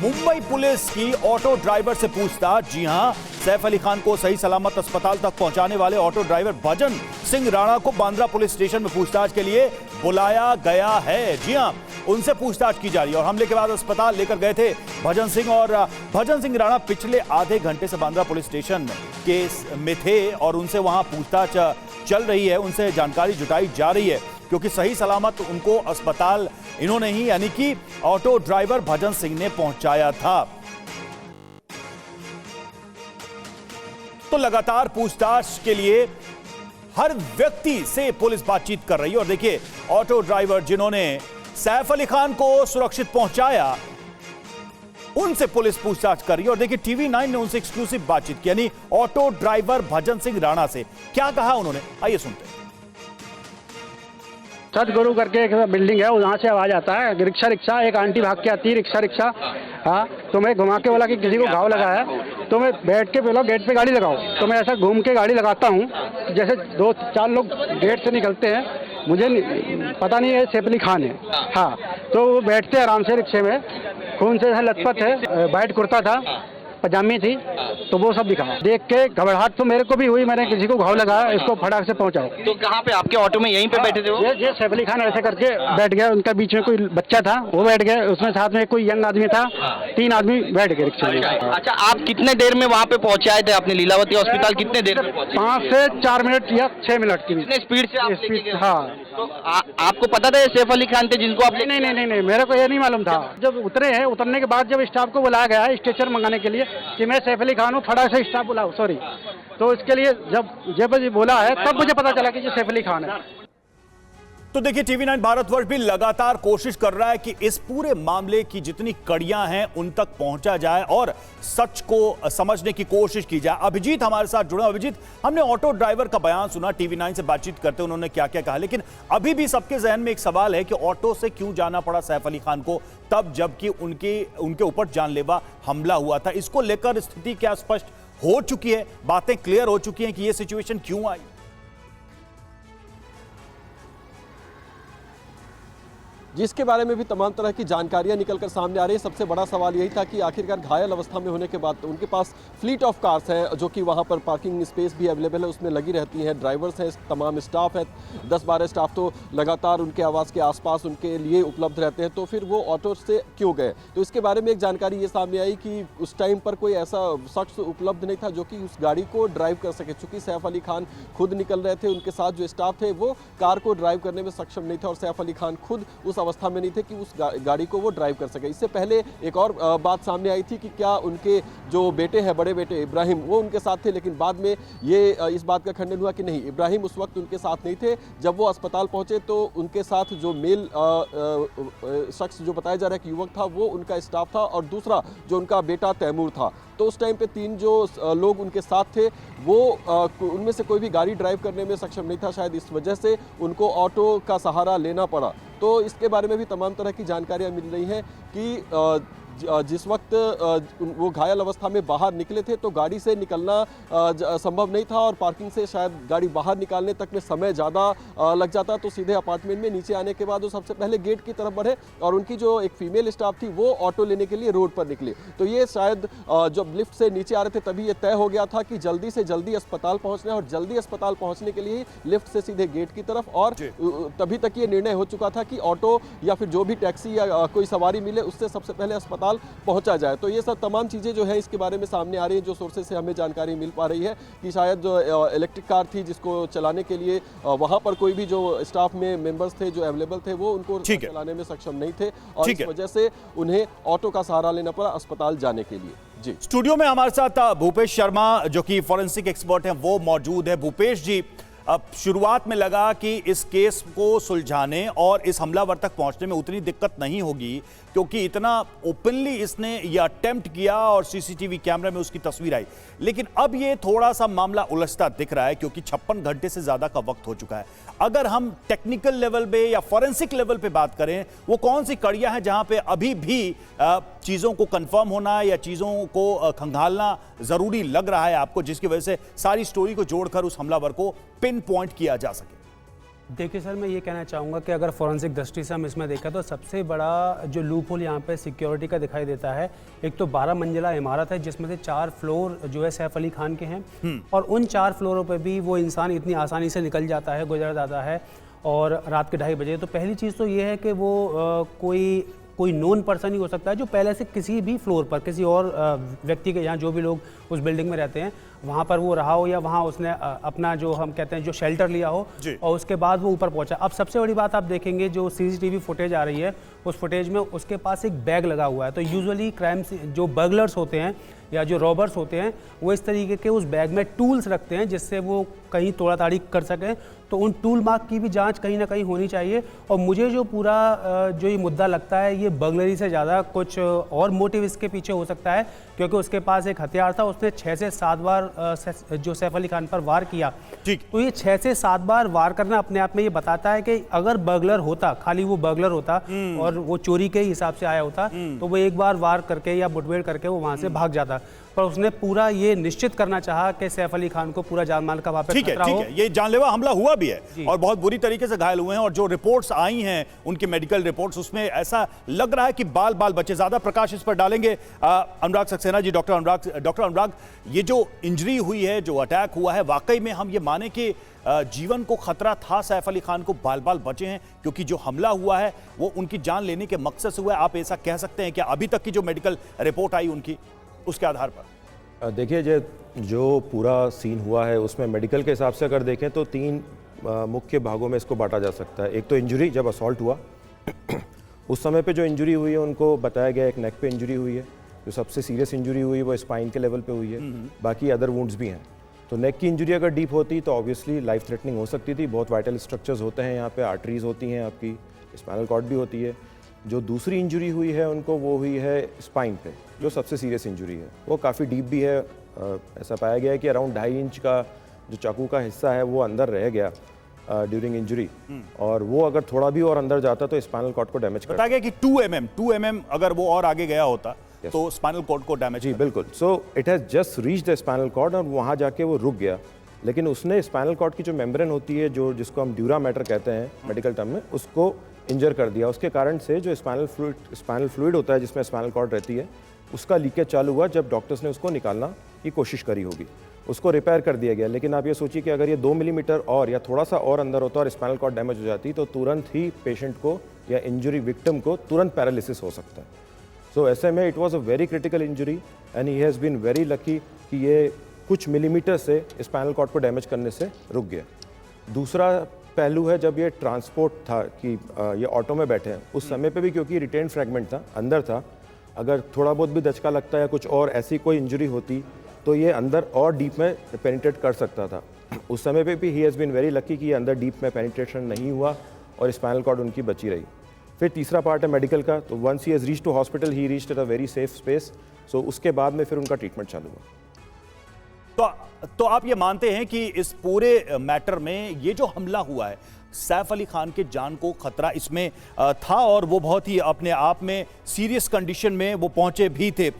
Mumbai police की auto driver से पूछताछ। जी हां, सैफ अली खान को सही सलामत अस्पताल तक पहुंचाने वाले ऑटो ड्राइवर भजन सिंह राणा को बांद्रा पुलिस स्टेशन में पूछताछ के लिए बुलाया गया है। जी हां, उनसे पूछताछ की जा रही है और हमले के बाद अस्पताल लेकर गए थे भजन सिंह। और भजन सिंह राणा पिछले आधे घंटे से बांद्रा पुलिस स्टेशन में थे और उनसे वहां पूछताछ चल रही है, उनसे जानकारी जुटाई जा रही है, क्योंकि सही सलामत उनको अस्पताल इन्होंने ही यानी कि ऑटो ड्राइवर भजन सिंह ने पहुंचाया था। तो लगातार पूछताछ के लिए हर व्यक्ति से पुलिस बातचीत कर रही है। और देखिए, ऑटो ड्राइवर जिन्होंने सैफ अली खान को सुरक्षित पहुंचाया, उनसे पुलिस पूछताछ कर रही है। और देखिए, TV9 ने उनसे एक्सक्लूसिव बातचीत की, यानी ऑटो ड्राइवर भजन सिंह राणा से। क्या कहा उन्होंने, आइए सुनते हैं। सतगुरु करके एक बिल्डिंग है, वहाँ से आवाज आता है, रिक्शा एक आंटी भाग के आती है, रिक्शा। हाँ, तो मैं घुमा के बोला कि किसी को घाव लगा है, तो मैं बैठ के बोला गेट पे गाड़ी लगाओ। तो मैं ऐसा घूम के गाड़ी लगाता हूँ, जैसे 2-4 लोग गेट से निकलते हैं, मुझे पता नहीं है सैफ अली खान है। हाँ, तो वो बैठते आराम से रिक्शे में, खून से लथपथ है, वाइट कुर्ता था, पजामी थी, तो वो सब दिखा। देख के घबराहट तो मेरे को भी हुई, मैंने किसी को घाव लगाया, इसको फटाक से पहुंचाओ। तो कहाँ पे आपके ऑटो में यहीं पे बैठे थे वो? ये सैफ अली खान ऐसे करके बैठ गया, उनका बीच में कोई बच्चा था, वो बैठ गया, उसमें साथ में कोई यंग आदमी था, 3 आदमी बैठ गए रिक्शे में। अच्छा, आप कितने देर में वहाँ पे पहुँचाए थे अपने लीलावती हॉस्पिटल? कितने देर में? 5 से 4 मिनट या 6 मिनट की स्पीड से आप स्पीड। हाँ, तो आपको पता था ये सैफ अली खान थे जिनको आप? नहीं, मेरे को ये नहीं मालूम था। जब उतरे हैं, उतरने के बाद जब स्टाफ को बुलाया गया है स्ट्रेचर मंगाने के लिए कि मैं सैफ अली खान हूँ, फटाक से स्टाफ बुलाओ, सॉरी, तो इसके लिए जब बोला है तब मुझे पता चला कि ये सैफ अली खान है। तो देखिए, TV9 भारतवर्ष भी लगातार कोशिश कर रहा है कि इस पूरे मामले की जितनी कड़ियां हैं उन तक पहुंचा जाए और सच को समझने की कोशिश की जाए। अभिजीत हमारे साथ जुड़ा। अभिजीत, हमने ऑटो ड्राइवर का बयान सुना, TV9 से बातचीत करते उन्होंने क्या क्या कहा, लेकिन अभी भी सबके जहन में एक सवाल है कि ऑटो से क्यों जाना पड़ा सैफ अली खान को तब, जबकि उनके ऊपर जानलेवा हमला हुआ था। इसको लेकर स्थिति क्या स्पष्ट हो चुकी है, बातें क्लियर हो चुकी हैं कि यह सिचुएशन क्यों आई? जिसके बारे में भी तमाम तरह की जानकारियां निकलकर सामने आ रही है। सबसे बड़ा सवाल यही था कि आखिरकार घायल अवस्था में होने के बाद उनके पास फ्लीट ऑफ कार्स हैं, जो कि वहां पर पार्किंग स्पेस भी अवेलेबल है, उसमें लगी रहती हैं, ड्राइवर्स हैं, तमाम स्टाफ है, 10-12 स्टाफ तो लगातार उनके आवास के आसपास उनके लिए उपलब्ध रहते हैं। तो फिर वो ऑटो से क्यों गए? तो इसके बारे में एक जानकारी ये सामने आई कि उस टाइम पर कोई ऐसा शख्स उपलब्ध नहीं था जो कि उस गाड़ी को ड्राइव कर सके। चूंकि सैफ अली खान खुद निकल रहे थे, उनके साथ जो स्टाफ थे वो कार को ड्राइव करने में सक्षम नहीं थे और सैफ अली खान खुद उस अवस्था में नहीं थे कि उस गाड़ी को वो ड्राइव कर सके। इससे पहले एक और बात सामने आई थी कि क्या उनके जो बेटे हैं, बड़े बेटे इब्राहिम, वो उनके साथ थे, लेकिन बाद में ये इस बात का खंडन हुआ कि नहीं, इब्राहिम उस वक्त उनके साथ नहीं थे। जब वो अस्पताल पहुंचे तो उनके साथ जो मेल शख्स जो बताया जा रहा है कि युवक था, वो उनका स्टाफ था और दूसरा जो उनका बेटा तैमूर था। तो उस टाइम पे 3 जो लोग उनके साथ थे, वो उनमें से कोई भी गाड़ी ड्राइव करने में सक्षम नहीं था। शायद इस वजह से उनको ऑटो का सहारा लेना पड़ा। तो इसके बारे में भी तमाम तरह की जानकारियां मिल रही हैं कि जिस वक्त वो घायल अवस्था में बाहर निकले थे तो गाड़ी से निकलना संभव नहीं था और पार्किंग से शायद गाड़ी बाहर निकालने तक में समय ज़्यादा लग जाता। तो सीधे अपार्टमेंट में नीचे आने के बाद वो सबसे पहले गेट की तरफ बढ़े और उनकी जो एक फीमेल स्टाफ थी वो ऑटो लेने के लिए रोड पर निकले। तो ये शायद जब लिफ्ट से नीचे आ रहे थे तभी ये तय हो गया था कि जल्दी से जल्दी अस्पताल पहुँचना है और जल्दी अस्पताल पहुँचने के लिए लिफ्ट से सीधे गेट की तरफ। और तभी तक ये निर्णय हो चुका था कि ऑटो या फिर जो भी टैक्सी या कोई सवारी मिले उससे सबसे पहले अस्पताल पहुंचा जाए। तो ये सब तमाम चीज़ें जो है इसके बारे में सामने आ रही है, जो सोर्सेज से हमें जानकारी मिल पा रही है कि शायद जो इलेक्ट्रिक कार थी जिसको चलाने के लिए वहां पर कोई भी जो स्टाफ में मेंबर्स थे जो अवेलेबल थे वो उनको चलाने में सक्षम नहीं थे और इस वजह से उन्हें ऑटो का सहारा लेना पड़ा अस्पताल जाने के लिए। जी, स्टूडियो में हमारे साथ भूपेश शर्मा जो कि फॉरेंसिक एक्सपर्ट हैं वो मौजूद है। भूपेश जी, अब शुरुआत में लगा कि इस केस को सुलझाने और इस हमलावर तक पहुंचने में उतनी दिक्कत नहीं होगी क्योंकि इतना ओपनली इसने ये अटेम्प्ट किया और सीसीटीवी कैमरे में उसकी तस्वीर आई, लेकिन अब ये थोड़ा सा मामला उलझता दिख रहा है क्योंकि 56 घंटे से ज्यादा का वक्त हो चुका है। अगर हम टेक्निकल लेवल पे या फॉरेंसिक लेवल पे बात करें, वो कौन सी कड़ियां हैं जहां पे अभी भी चीजों को कंफर्म होना या चीजों को खंगालना जरूरी लग रहा है आपको, जिसकी वजह से सारी स्टोरी को जोड़कर उस हमलावर को पिन पॉइंट किया जा सके? देखिए सर, मैं ये कहना चाहूँगा कि अगर फॉरेंसिक दृष्टि से हम इसमें देखा तो सबसे बड़ा जो लूप होल यहाँ पे सिक्योरिटी का दिखाई देता है, एक तो 12 मंजिला इमारत है जिसमें से 4 फ्लोर जो है सैफ अली खान के हैं और उन 4 फ्लोरों पे भी वो इंसान इतनी आसानी से निकल जाता है, गुजर जाता है और रात के 2:30 बजे। तो पहली चीज़ तो ये है कि वो कोई नोन पर्सन ही हो सकता है जो पहले से किसी भी फ्लोर पर किसी और व्यक्ति के यहाँ जो भी लोग उस बिल्डिंग में रहते हैं वहाँ पर वो रहा हो या वहाँ उसने अपना जो हम कहते हैं जो शेल्टर लिया हो और उसके बाद वो ऊपर पहुँचा। अब सबसे बड़ी बात आप देखेंगे जो CCTV फुटेज आ रही है उस फुटेज में उसके पास एक बैग लगा हुआ है। तो यूजुअली क्राइम जो बर्गलर्स होते हैं या जो रॉबर्स होते हैं वो इस तरीके के उस बैग में टूल्स रखते हैं जिससे वो कहीं तोड़ा ताड़ी कर सकें। तो उन टूल मार्क की भी जांच कहीं ना कहीं होनी चाहिए। और मुझे जो पूरा जो ये मुद्दा लगता है ये बर्गलरी से ज़्यादा कुछ और मोटिव इसके पीछे हो सकता है, क्योंकि उसके पास एक हथियार था, उसने 6 से 7 बार जो सैफ अली खान पर वार किया। तो ये 6 से 7 बार वार करना अपने आप में ये बताता है कि अगर बर्गलर होता, खाली वो बर्गलर होता और वो चोरी के हिसाब से आया होता तो वो एक बार वार करके या मुठभेड़ करके वो वहाँ से भाग जाता। पर उसने पूरा ये निश्चित करना चाहा कि सैफ अली खान को पूरा जान माल का वहाँ पे खतरा हो। ये जानलेवा हमला हुआ भी है और बहुत बुरी तरीके से घायल हुए हैं और जो रिपोर्ट्स आई हैं उनकी मेडिकल रिपोर्ट्स उसमें ऐसा लग रहा है कि बाल बाल बचे। ज्यादा प्रकाश इस पर डालेंगे अनुराग सक्सेना जी। डॉक्टर अनुराग, ये जो इंजरी हुई है, जो अटैक हुआ है, वाकई में हम ये माने कि जीवन को खतरा था, सैफ अली खान को बाल बाल बचे हैं? क्योंकि जो हमला हुआ है वो उनकी जान लेने के मकसद से हुआ है, आप ऐसा कह सकते हैं क्या? अभी तक की जो मेडिकल रिपोर्ट आई उनकी उसके आधार पर देखिए, जो पूरा सीन हुआ है उसमें मेडिकल के हिसाब से अगर देखें तो 3 मुख्य भागों में इसको बांटा जा सकता है। एक तो इंजरी, जब असॉल्ट हुआ उस समय पे जो इंजरी हुई है उनको बताया गया एक नेक पे इंजरी हुई है, जो सबसे सीरियस इंजरी हुई है वो स्पाइन के लेवल पे हुई है, बाकी अदर वुंड्स भी हैं। तो नेक की इंजरी अगर डीप होती तो ऑब्वियसली लाइफ थ्रेटनिंग हो सकती थी। बहुत वाइटल स्ट्रक्चर्स होते हैं यहाँ पे, आर्टरीज होती हैं, आपकी स्पाइनल कॉर्ड भी होती है। जो दूसरी इंजरी हुई है उनको वो हुई है स्पाइन पे, जो सबसे सीरियस इंजरी है, वो काफ़ी डीप भी है। ऐसा पाया गया है कि अराउंड 2.5 इंच का जो चाकू का हिस्सा है वो अंदर रह गया ड्यूरिंग इंजरी, और वो अगर थोड़ा भी और अंदर जाता तो स्पाइनल कॉर्ड को डैमेज करता। बताया गया कि 2 mm अगर वो और आगे गया होता तो स्पाइनल कॉर्ड को डैमेज। जी बिल्कुल। So it has just reach the spinal cord और वहाँ जाके वो रुक गया, लेकिन उसने स्पाइनल कॉर्ड की जो मेम्ब्रेन होती है, जो जिसको हम ड्यूरा मैटर कहते हैं मेडिकल टर्म में, उसको इंजर कर दिया। उसके कारण से जो स्पाइनल फ्लूइड होता है जिसमें स्पाइनल कॉर्ड रहती है, उसका लीकेज चालू हुआ जब डॉक्टर्स ने उसको निकालना की कोशिश करी होगी। उसको रिपेयर कर दिया गया। लेकिन आप ये सोचिए कि अगर ये 2 मिलीमीटर और या थोड़ा सा और अंदर होता और स्पाइनल कॉर्ड डैमेज हो जाती तो तुरंत ही पेशेंट को या इंजरी विक्टिम को तुरंत पैरालिसिस हो सकता है। सो ऐसे में it was a very critical injury and he has been very lucky कि ये कुछ मिलीमीटर से स्पाइनल कॉर्ड को डैमेज करने से रुक गया। दूसरा पहलू है, जब ये ट्रांसपोर्ट था कि ये ऑटो में बैठे हैं, उस समय पे भी क्योंकि रिटेन फ्रैगमेंट था, अंदर था, अगर थोड़ा बहुत भी दचका लगता या कुछ और ऐसी कोई इंजरी होती तो ये अंदर और डीप में पेनिट्रेट कर सकता था। उस समय पे भी he has been very lucky कि ये अंदर डीप में पेनिट्रेशन नहीं हुआ और स्पाइनल कॉर्ड उनकी बची रही। फिर तीसरा पार्ट है मेडिकल का। तो once he has reach to hospital, he reached at a very safe space. So उसके बाद में फिर उनका ट्रीटमेंट चालू हुआ। तो आप ये मानते हैं कि इस पूरे मैटर में ये जो हमला हुआ है, सैफ अली खान के जान को खतरा इसमें था और वो बहुत ही अपने आप में सीरियस कंडीशन में वो पहुंचे भी थे।